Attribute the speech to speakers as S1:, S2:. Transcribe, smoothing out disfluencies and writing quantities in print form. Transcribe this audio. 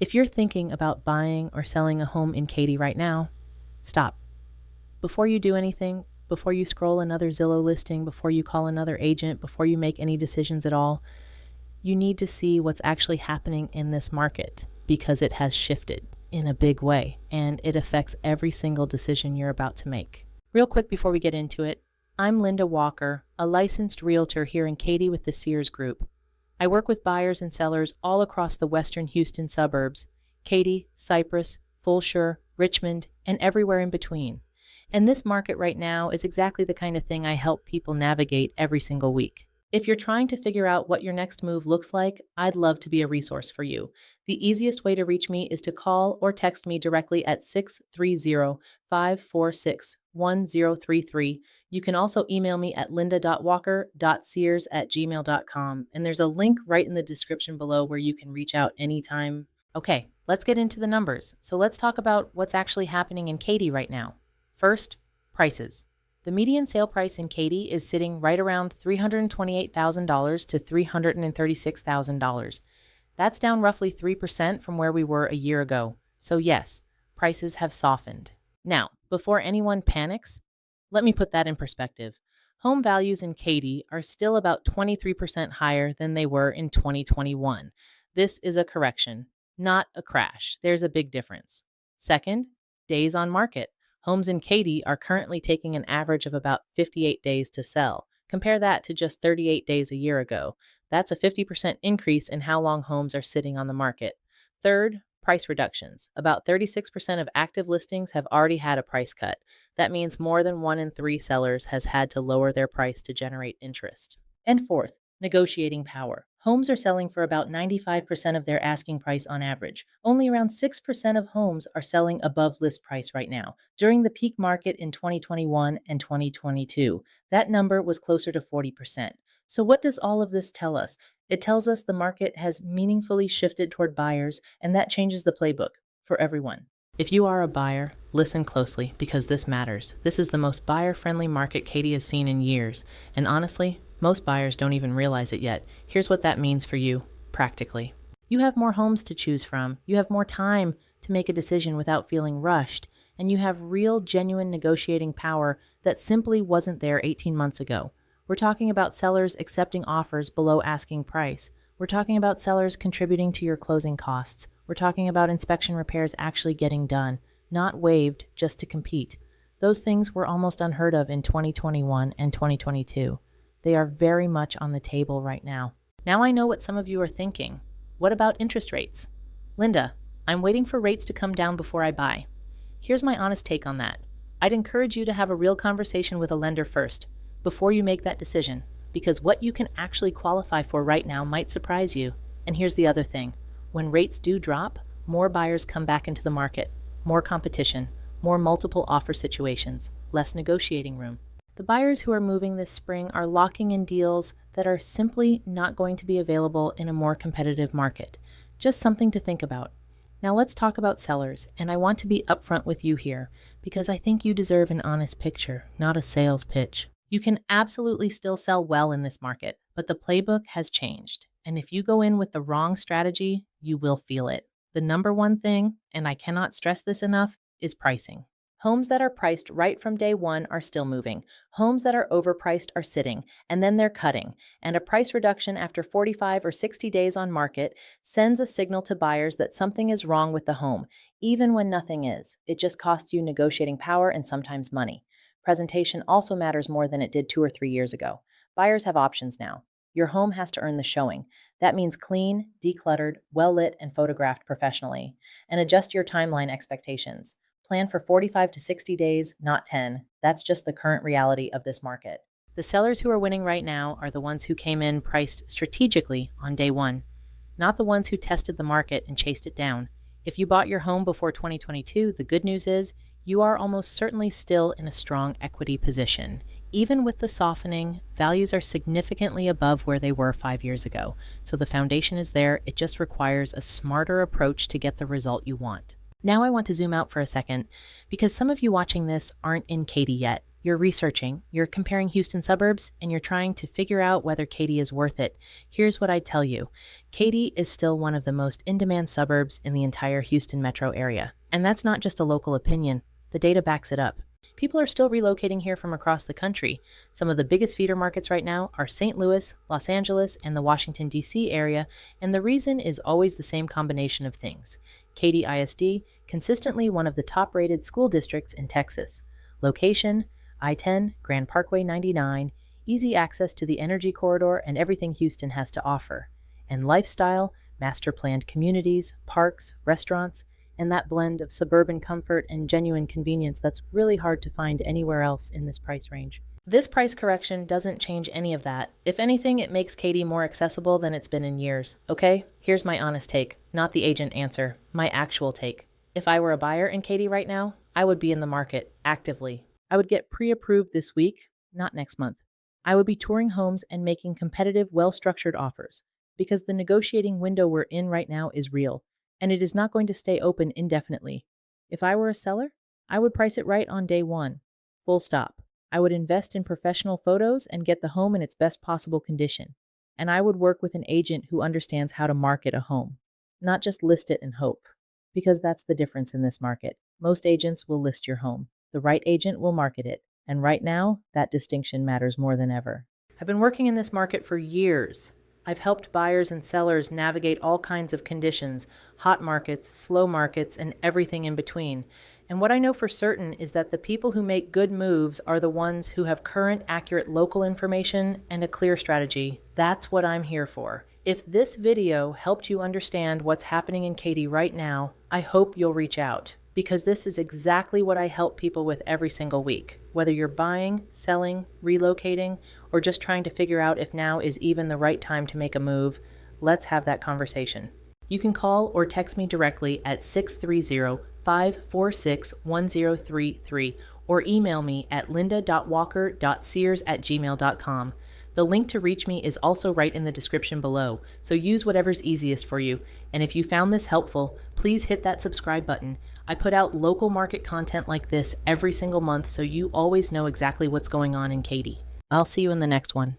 S1: If you're thinking about buying or selling a home in Katy right now, stop. Before you do anything, before you scroll another Zillow listing, before you call another agent, before you make any decisions at all, you need to see what's actually happening in this market because it has shifted in a big way and it affects every single decision you're about to make. Real quick before we get into it, I'm Linda Walker, a licensed realtor here in Katy with the Sears Group. I work with buyers and sellers all across the western Houston suburbs, Katy, Cypress, Fulshire, Richmond, and everywhere in between. And this market right now is exactly the kind of thing I help people navigate every single week. If you're trying to figure out what your next move looks like, I'd love to be a resource for you. The easiest way to reach me is to call or text me directly at 630-546-1033. You can also email me at linda.walker.sears@gmail.com, and there's a link right in the description below where you can reach out anytime. Okay, let's get into the numbers. So let's talk about what's actually happening in Katy right now. First, prices. The median sale price in Katy is sitting right around $328,000 to $336,000. That's down roughly 3% from where we were a year ago. So yes, prices have softened. Now, before anyone panics, let me put that in perspective. Home values in Katy are still about 23% higher than they were in 2021. This is a correction, not a crash. There's a big difference. Second, days on market. Homes in Katy are currently taking an average of about 58 days to sell. Compare that to just 38 days a year ago. That's a 50% increase in how long homes are sitting on the market. Third, price reductions. About 36% of active listings have already had a price cut. That means more than 1 in 3 sellers has had to lower their price to generate interest. And fourth, negotiating power. Homes are selling for about 95% of their asking price on average. Only around 6% of homes are selling above list price right now. During the peak market in 2021 and 2022, that number was closer to 40%. So what does all of this tell us? It tells us the market has meaningfully shifted toward buyers, and that changes the playbook for everyone. If you are a buyer, listen closely because this matters. This is the most buyer-friendly market Katy has seen in years, and honestly, most buyers don't even realize it yet. Here's what that means for you, practically. You have more homes to choose from. You have more time to make a decision without feeling rushed, and you have real, genuine negotiating power that simply wasn't there 18 months ago. We're talking about sellers accepting offers below asking price. We're talking about sellers contributing to your closing costs. We're talking about inspection repairs actually getting done, not waived just to compete. Those things were almost unheard of in 2021 and 2022. They are very much on the table right now. Now I know what some of you are thinking. What about interest rates? Linda, I'm waiting for rates to come down before I buy. Here's my honest take on that. I'd encourage you to have a real conversation with a lender first, before you make that decision, because what you can actually qualify for right now might surprise you. And here's the other thing. When rates do drop, more buyers come back into the market, more competition, more multiple offer situations, less negotiating room. The buyers who are moving this spring are locking in deals that are simply not going to be available in a more competitive market. Just something to think about. Now let's talk about sellers, and I want to be upfront with you here because I think you deserve an honest picture, not a sales pitch. You can absolutely still sell well in this market, but the playbook has changed. And if you go in with the wrong strategy, you will feel it. The number one thing, and I cannot stress this enough, is pricing. Homes that are priced right from day one are still moving. Homes that are overpriced are sitting, and then they're cutting. And a price reduction after 45 or 60 days on market sends a signal to buyers that something is wrong with the home, even when nothing is. It just costs you negotiating power and sometimes money. Presentation also matters more than it did 2 or 3 years ago. Buyers have options now. Your home has to earn the showing. That means clean, decluttered, well-lit, and photographed professionally. And adjust your timeline expectations. Plan for 45 to 60 days, not 10. That's just the current reality of this market. The sellers who are winning right now are the ones who came in priced strategically on day one, not the ones who tested the market and chased it down. If you bought your home before 2022, the good news is you are almost certainly still in a strong equity position. Even with the softening, values are significantly above where they were 5 years ago. So the foundation is there. It just requires a smarter approach to get the result you want. Now I want to zoom out for a second because some of you watching this aren't in Katy yet. You're researching, you're comparing Houston suburbs, and you're trying to figure out whether Katy is worth it. Here's what I tell you. Katy is still one of the most in-demand suburbs in the entire Houston metro area. And that's not just a local opinion. The data backs it up. People are still relocating here from across the country. Some of the biggest feeder markets right now are St. Louis, Los Angeles, and the Washington, D.C. area, and the reason is always the same combination of things. Katy ISD, consistently one of the top-rated school districts in Texas. Location, I-10, Grand Parkway 99, easy access to the energy corridor and everything Houston has to offer. And lifestyle, master-planned communities, parks, restaurants, and that blend of suburban comfort and genuine convenience that's really hard to find anywhere else in this price range. This price correction doesn't change any of that. If anything, it makes Katy more accessible than it's been in years. Okay? Here's my honest take, not the agent answer, my actual take. If I were a buyer in Katy right now, I would be in the market, actively. I would get pre-approved this week, not next month. I would be touring homes and making competitive, well-structured offers, because the negotiating window we're in right now is real, and it is not going to stay open indefinitely. If I were a seller, I would price it right on day one. Full stop. I would invest in professional photos and get the home in its best possible condition. And I would work with an agent who understands how to market a home, not just list it and hope. Because that's the difference in this market. Most agents will list your home. The right agent will market it. And right now, that distinction matters more than ever. I've been working in this market for years. I've helped buyers and sellers navigate all kinds of conditions, hot markets, slow markets, and everything in between. And what I know for certain is that the people who make good moves are the ones who have current, accurate local information and a clear strategy. That's what I'm here for. If this video helped you understand what's happening in Katy right now, I hope you'll reach out, because this is exactly what I help people with every single week. Whether you're buying, selling, relocating, or just trying to figure out if now is even the right time to make a move, let's have that conversation. You can call or text me directly at 630-546-1033 or email me at linda.walker.sears@gmail.com. The link to reach me is also right in the description below, so use whatever's easiest for you. And if you found this helpful, please hit that subscribe button. I put out local market content like this every single month, so you always know exactly what's going on in Katy. I'll see you in the next one.